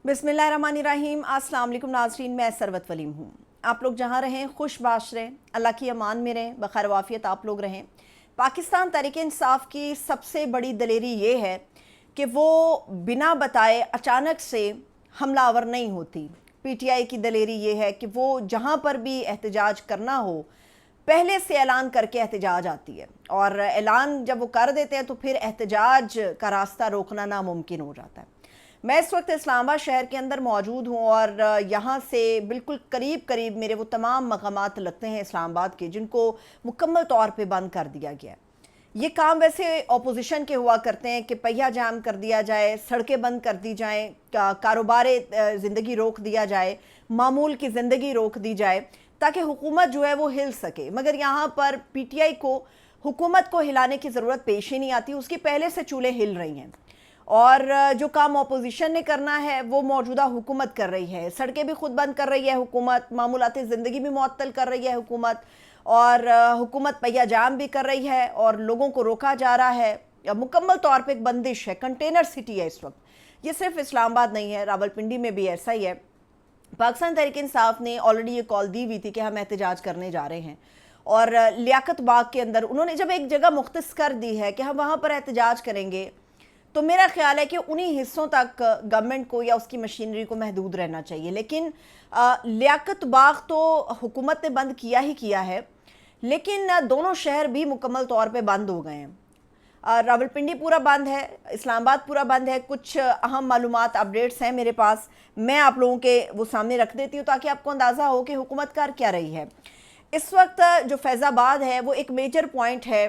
बिस्मिल्लाहिर्रहमानिर्रहीम। अस्सलाम वालेकुम नाज़रीन, मैं सरवत वलीम हूँ। आप लोग जहाँ रहें खुशबाश रहें, अल्लाह की अमान में रहें, बखैर वाफियत आप लोग रहें। पाकिस्तान तहरीक इंसाफ की सबसे बड़ी दलेरी ये है कि वो बिना बताए अचानक से हमलावर नहीं होती। PTI की दलेरी ये है कि वो जहाँ पर भी एहतजाज करना हो पहले से ऐलान करके एहतजाज आती है, और ऐलान जब वो कर देते हैं तो फिर एहतजाज का रास्ता रोकना नामुमकिन हो जाता है। मैं इस वक्त इस्लामाबाद शहर के अंदर मौजूद हूँ और यहाँ से बिल्कुल करीब करीब मेरे वो तमाम मकामात लगते हैं इस्लामाबाद के जिनको मुकम्मल तौर पे बंद कर दिया गया है। ये काम वैसे ऑपोजिशन के हुआ करते हैं कि पहिया जाम कर दिया जाए, सड़कें बंद कर दी जाएँ, कारोबार ज़िंदगी रोक दिया जाए, मामूल की ज़िंदगी रोक दी जाए ताकि हुकूमत जो है वो हिल सके। मगर यहाँ पर PTI को हुकूमत को हिलाने की ज़रूरत पेश ही नहीं आती, उसकी पहले से चूल्हे हिल रही हैं। और जो काम ऑपोजिशन ने करना है वो मौजूदा हुकूमत कर रही है। सड़कें भी खुद बंद कर रही है हुकूमत, मामूलाती ज़िंदगी भी मुअत्तल कर रही है हुकूमत, और हुकूमत पहिया जाम भी कर रही है और लोगों को रोका जा रहा है। मुकम्मल तौर पे एक बंदिश है, कंटेनर सिटी है इस वक्त। ये सिर्फ इस्लामाबाद नहीं है, रावलपिंडी में भी ऐसा ही है। पाकिस्तान तहरीक इंसाफ ने ऑलरेडी ये कॉल दी हुई थी कि हम एहतजाज करने जा रहे हैं, और लियाकत बाग के अंदर उन्होंने जब एक जगह मुख्तस कर दी है कि हम वहाँ पर एहतजाज करेंगे, तो मेरा ख्याल है कि उन्हीं हिस्सों तक गवर्नमेंट को या उसकी मशीनरी को महदूद रहना चाहिए। लेकिन लियाकत बाग तो हुकूमत ने बंद किया ही किया है, लेकिन दोनों शहर भी मुकम्मल तौर पे बंद हो गए हैं। रावलपिंडी पूरा बंद है, इस्लामाबाद पूरा बंद है। कुछ अहम मालूमात अपडेट्स हैं मेरे पास, मैं आप लोगों के वो सामने रख देती हूँ ताकि आपको अंदाज़ा हो कि हुकूमत कर क्या रही है। इस वक्त जो फैज़ाबाद है वो एक मेजर पॉइंट है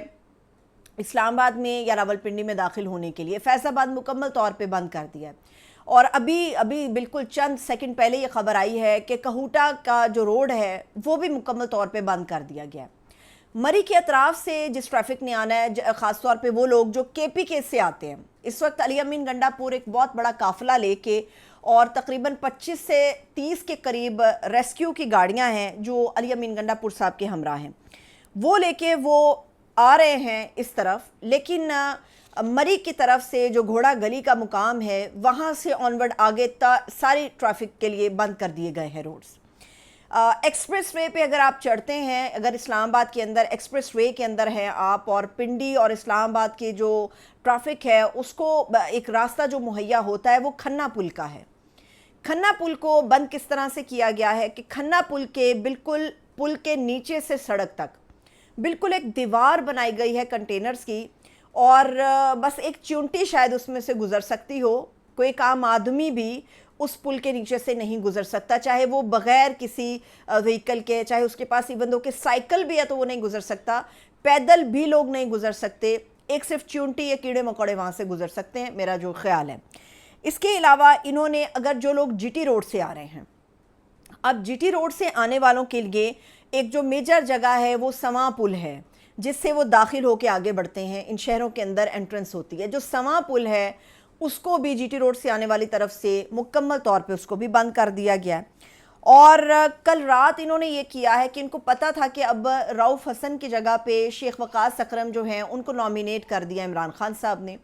इस्लामाबाद में या रावलपिंडी में दाखिल होने के लिए। फैज़ाबाद मुकम्मल तौर पे बंद कर दिया है, और अभी अभी बिल्कुल चंद सेकंड पहले ये खबर आई है कि कहूटा का जो रोड है वो भी मुकम्मल तौर पे बंद कर दिया गया है। मरी के अतराफ से जिस ट्रैफिक ने आना है, ख़ास तौर पे वो लोग जो KPK से आते हैं, इस वक्त अली अमीन गंडापुर एक बहुत बड़ा काफ़िला लेके और तकरीबन 25 से 30 के करीब रेस्क्यू की गाड़ियाँ हैं जो अली अमीन गंडापुर साहब के हमरा हैं, वो लेके वो आ रहे हैं इस तरफ। लेकिन मरी की तरफ से जो घोड़ा गली का मुकाम है वहाँ से ऑनवर्ड आगे तक सारी ट्रैफिक के लिए बंद कर दिए गए हैं रोड्स। एक्सप्रेस वे पे अगर आप चढ़ते हैं, अगर इस्लामाबाद के अंदर एक्सप्रेस वे के अंदर हैं आप, और पिंडी और इस्लामाबाद के जो ट्रैफिक है उसको एक रास्ता जो मुहैया होता है वो खन्ना पुल का है। खन्ना पुल को बंद किस तरह से किया गया है कि खन्ना पुल के बिल्कुल पुल के नीचे से सड़क तक बिल्कुल एक दीवार बनाई गई है कंटेनर्स की, और बस एक चूंटी शायद उसमें से गुजर सकती हो। कोई एक आम आदमी भी उस पुल के नीचे से नहीं गुजर सकता, चाहे वो बग़ैर किसी व्हीकल के, चाहे उसके पास इवन दो कि साइकिल भी है तो वो नहीं गुजर सकता, पैदल भी लोग नहीं गुजर सकते, एक सिर्फ चूंटी या कीड़े मकोड़े वहाँ से गुजर सकते हैं, मेरा जो ख्याल है। इसके अलावा इन्होंने अगर जो लोग GT रोड से आ रहे हैं, अब GT रोड से आने वालों के लिए एक जो मेजर जगह है वो सवां पुल है जिससे वो दाखिल होकर आगे बढ़ते हैं, इन शहरों के अंदर एंट्रेंस होती है। जो सवां पुल है उसको भी GT रोड से आने वाली तरफ से मुकम्मल तौर पे उसको भी बंद कर दिया गया है। और कल रात इन्होंने ये किया है कि इनको पता था कि अब रऊफ़ हसन की जगह पे शेख वक़ास अकरम जो हैं उनको नॉमिनेट कर दिया इमरान खान साहब ने।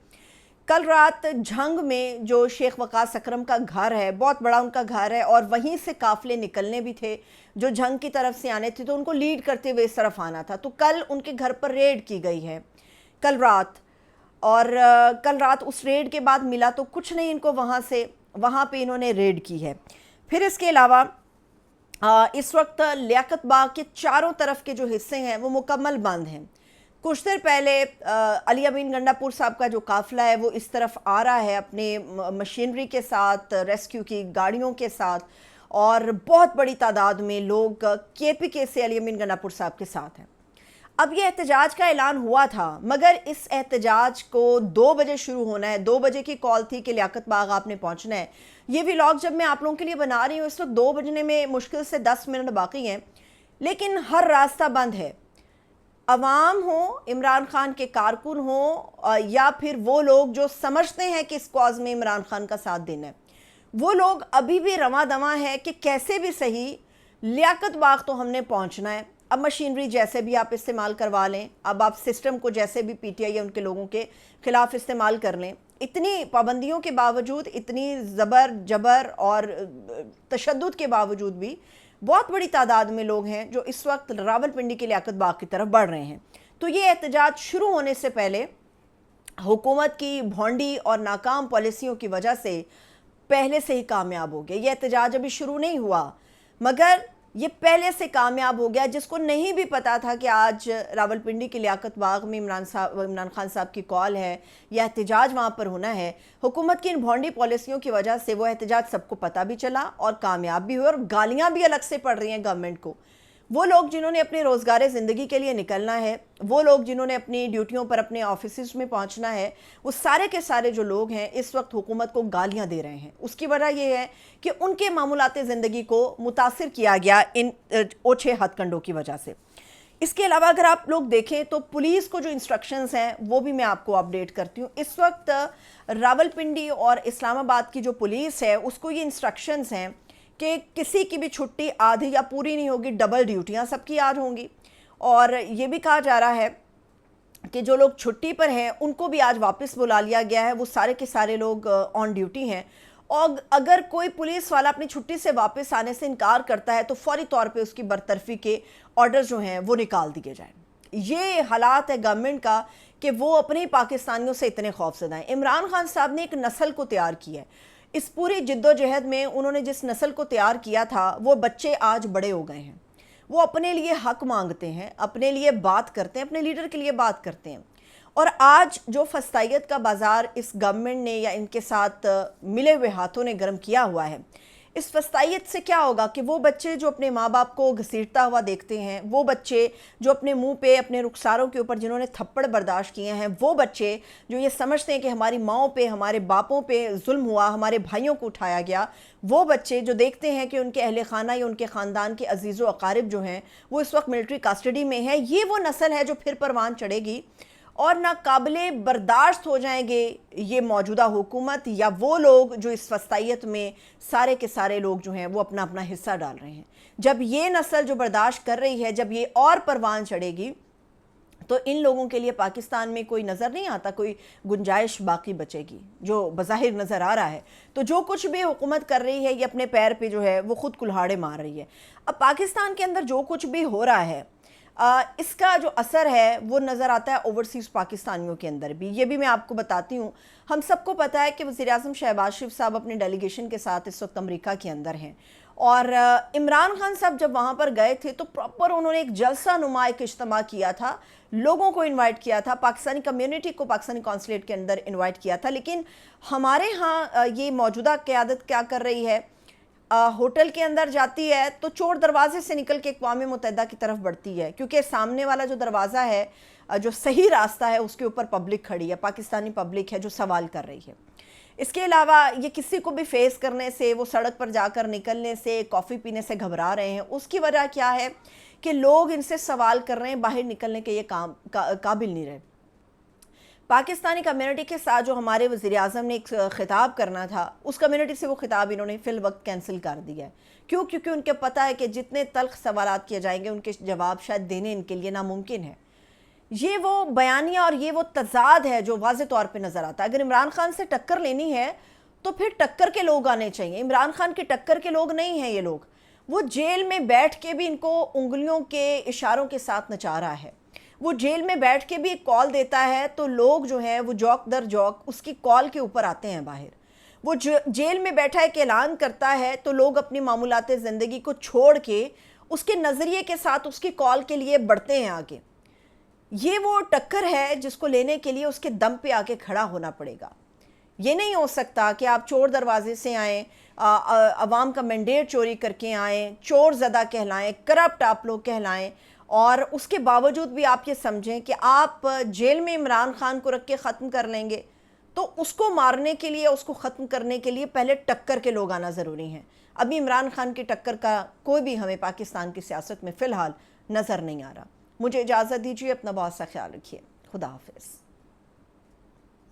कल रात झंग में जो शेख वक़ास अकरम का घर है, बहुत बड़ा उनका घर है, और वहीं से काफ़िले निकलने भी थे जो झंग की तरफ से आने थे, तो उनको लीड करते हुए इस तरफ आना था। तो कल उनके घर पर रेड की गई है कल रात, और कल रात उस रेड के बाद मिला तो कुछ नहीं इनको वहाँ से, वहाँ पे इन्होंने रेड की है। फिर इसके अलावा इस वक्त लियाकत बाग के चारों तरफ के जो हिस्से हैं वो मुकम्मल बंद हैं। कुछ देर पहले अली अमीन गंडापुर साहब का जो काफ़िला है वो इस तरफ आ रहा है अपने मशीनरी के साथ, रेस्क्यू की गाड़ियों के साथ, और बहुत बड़ी तादाद में लोग KPK से अली अमीन गंडापुर साहब के साथ हैं। अब ये एहतजाज का ऐलान हुआ था, मगर इस एहतजाज को 2 बजे शुरू होना है। 2 बजे की कॉल थी कि लियाकत बाग आपने पहुंचना है। ये व्लॉग जब मैं आप लोगों के लिए बना रही हूँ इस वक्त 2 बजने में मुश्किल से 10 मिनट बाकी हैं, लेकिन हर रास्ता बंद है। अवाम हो, इमरान खान के कारकुन हो, या फिर वो लोग जो समझते हैं कि इस कॉज में इमरान खान का साथ देना है, वो लोग अभी भी रवां दवां है कि कैसे भी सही लियाकत बाग तो हमने पहुंचना है। अब मशीनरी जैसे भी आप इस्तेमाल करवा लें, अब आप सिस्टम को जैसे भी PTI या उनके लोगों के ख़िलाफ़ इस्तेमाल कर लें, इतनी पाबंदियों के बावजूद, इतनी जबर और तशद्दुद के बावजूद भी बहुत बड़ी तादाद में लोग हैं जो इस वक्त रावलपिंडी के लियाकत बाग की तरफ बढ़ रहे हैं। तो ये एहतजाज शुरू होने से पहले हुकूमत की भोंडी और नाकाम पॉलिसियों की वजह से पहले से ही कामयाब हो गया। ये एहतजाज अभी शुरू नहीं हुआ, मगर ये पहले से कामयाब हो गया। जिसको नहीं भी पता था कि आज रावलपिंडी के लियाकत बाग में इमरान खान साहब की कॉल है या एहतजाज वहाँ पर होना है, हुकूमत की इन भोंडी पॉलिसियों की वजह से वो एहतजाज सबको पता भी चला और कामयाब भी हुए, और गालियाँ भी अलग से पड़ रही हैं गवर्नमेंट को। वो लोग जिन्होंने अपने रोज़गार ज़िंदगी के लिए निकलना है, वो लोग जिन्होंने अपनी ड्यूटियों पर अपने ऑफिस में पहुंचना है, वो सारे के सारे जो लोग हैं इस वक्त हुकूमत को गालियां दे रहे हैं। उसकी वजह ये है कि उनके मामूलात ज़िंदगी को मुतासिर किया गया इन ओछे हथकंडों की वजह से। इसके अलावा अगर आप लोग देखें तो पुलिस को जो इंस्ट्रक्शंस हैं वो भी मैं आपको अपडेट करती हूँ। इस वक्त रावलपिंडी और इस्लामाबाद की जो पुलिस है उसको ये इंस्ट्रक्शंस हैं कि किसी की भी छुट्टी आधी या पूरी नहीं होगी, डबल ड्यूटियां सबकी आज होंगी। और ये भी कहा जा रहा है कि जो लोग छुट्टी पर हैं उनको भी आज वापस बुला लिया गया है, वो सारे के सारे लोग ऑन ड्यूटी हैं। और अगर कोई पुलिस वाला अपनी छुट्टी से वापस आने से इनकार करता है तो फौरी तौर पे उसकी बरतरफी के ऑर्डर जो हैं वो निकाल दिए जाएं। ये हालात है गवर्नमेंट का कि वो अपने पाकिस्तानियों से इतने खौफजदा हैं। इमरान खान साहब ने एक नस्ल को तैयार किया है। इस पूरी जिद्दोजहद में उन्होंने जिस नस्ल को तैयार किया था वो बच्चे आज बड़े हो गए हैं। वो अपने लिए हक मांगते हैं, अपने लिए बात करते हैं, अपने लीडर के लिए बात करते हैं। और आज जो फस्तायत का बाज़ार इस गवर्नमेंट ने या इनके साथ मिले हुए हाथों ने गर्म किया हुआ है, इस फस्तायत से क्या होगा कि वो बच्चे जो अपने माँ बाप को घसीटता हुआ देखते हैं, वो बच्चे जो अपने मुंह पे, अपने रुखसारों के ऊपर जिन्होंने थप्पड़ बर्दाश्त किए हैं, वो बच्चे जो ये समझते हैं कि हमारी माओं पे, हमारे बापों पे जुल्म हुआ, हमारे भाइयों को उठाया गया, वो बच्चे जो देखते हैं कि उनके अहले खाना या उनके ख़ानदान के अजीज़ व अकारिब जो हैं वो इस वक्त मिलिट्री कस्टडी में है, ये वो नस्ल है जो फिर परवान चढ़ेगी और नाकाबिले बर्दाश्त हो जाएंगे ये मौजूदा हुकूमत या वो लोग जो इस फस्तायत में सारे के सारे लोग जो हैं वो अपना अपना हिस्सा डाल रहे हैं। जब ये नस्ल जो बर्दाश्त कर रही है, जब ये और परवान चढ़ेगी, तो इन लोगों के लिए पाकिस्तान में कोई नज़र नहीं आता, कोई गुंजाइश बाकी बचेगी जो बज़ाहिर नज़र आ रहा है। तो जो कुछ भी हुकूमत कर रही है ये अपने पैर पे जो है वो खुद कुल्हाड़े मार रही है। अब पाकिस्तान के अंदर जो कुछ भी हो रहा है इसका जो असर है वो नज़र आता है ओवरसीज़ पाकिस्तानियों के अंदर भी। ये भी मैं आपको बताती हूँ। हम सबको पता है कि वज़ीर-ए-आज़म शहबाज शरीफ साहब अपने डेलीगेशन के साथ इस वक्त अमेरिका के अंदर हैं और इमरान खान साहब जब वहाँ पर गए थे तो प्रॉपर उन्होंने एक जलसा नुमा एक इज्तिमा किया था, लोगों को इनवाइट किया था, पाकिस्तानी कम्युनिटी को पाकिस्तानी कौंसलेट के अंदर इनवाइट किया था। लेकिन हमारे यहाँ ये मौजूदा क़यादत क्या कर रही है, होटल के अंदर जाती है तो चोर दरवाजे से निकल के अक़वाम मुत्तहिदा की तरफ बढ़ती है, क्योंकि सामने वाला जो दरवाज़ा है, जो सही रास्ता है, उसके ऊपर पब्लिक खड़ी है, पाकिस्तानी पब्लिक है जो सवाल कर रही है। इसके अलावा ये किसी को भी फेस करने से, वो सड़क पर जाकर निकलने से, कॉफ़ी पीने से घबरा रहे हैं। उसकी वजह क्या है कि लोग इनसे सवाल कर रहे हैं, बाहर निकलने के ये काबिल नहीं रहे। पाकिस्तानी कम्युनिटी के साथ जो हमारे वज़ीर-ए-आज़म ने एक ख़िताब करना था, उस कम्युनिटी से वो ख़िताब इन्होंने फ़िल वक्त कैंसिल कर दिया है। क्यों? क्योंकि उनके पता है कि जितने तल्ख़ सवालात किए जाएंगे उनके जवाब शायद देने इनके लिए नामुमकिन है। ये वो बयानिया और ये वो तज़ाद है जो वाज़े तौर पे नज़र आता है। अगर इमरान खान से टक्कर लेनी है तो फिर टक्कर के लोग आने चाहिए। इमरान खान के टक्कर के लोग नहीं हैं ये लोग। वो जेल में बैठ के भी इनको उंगलियों के इशारों के साथ नचा रहा है। वो जेल में बैठ के भी एक कॉल देता है तो लोग जो हैं वो जौक दर जौक उसकी कॉल के ऊपर आते हैं बाहर। वो जेल में बैठा एक ऐलान करता है तो लोग अपनी मामूलात ज़िंदगी को छोड़ के उसके नज़रिए के साथ उसकी कॉल के लिए बढ़ते हैं आगे। ये वो टक्कर है जिसको लेने के लिए उसके दम पे आके खड़ा होना पड़ेगा। ये नहीं हो सकता कि आप चोर दरवाजे से आएँ, अवाम का मैंडेट चोरी करके आएँ, चोर ज़दा कहलाएँ, करप्ट आप लोग कहलाएँ, और उसके बावजूद भी आप ये समझें कि आप जेल में इमरान खान को रख के ख़त्म कर लेंगे। तो उसको मारने के लिए, उसको ख़त्म करने के लिए पहले टक्कर के लोग आना ज़रूरी हैं। अभी इमरान खान की टक्कर का कोई भी हमें पाकिस्तान की सियासत में फ़िलहाल नज़र नहीं आ रहा। मुझे इजाज़त दीजिए, अपना बहुत सा ख्याल रखिए। खुदा हाफिज़।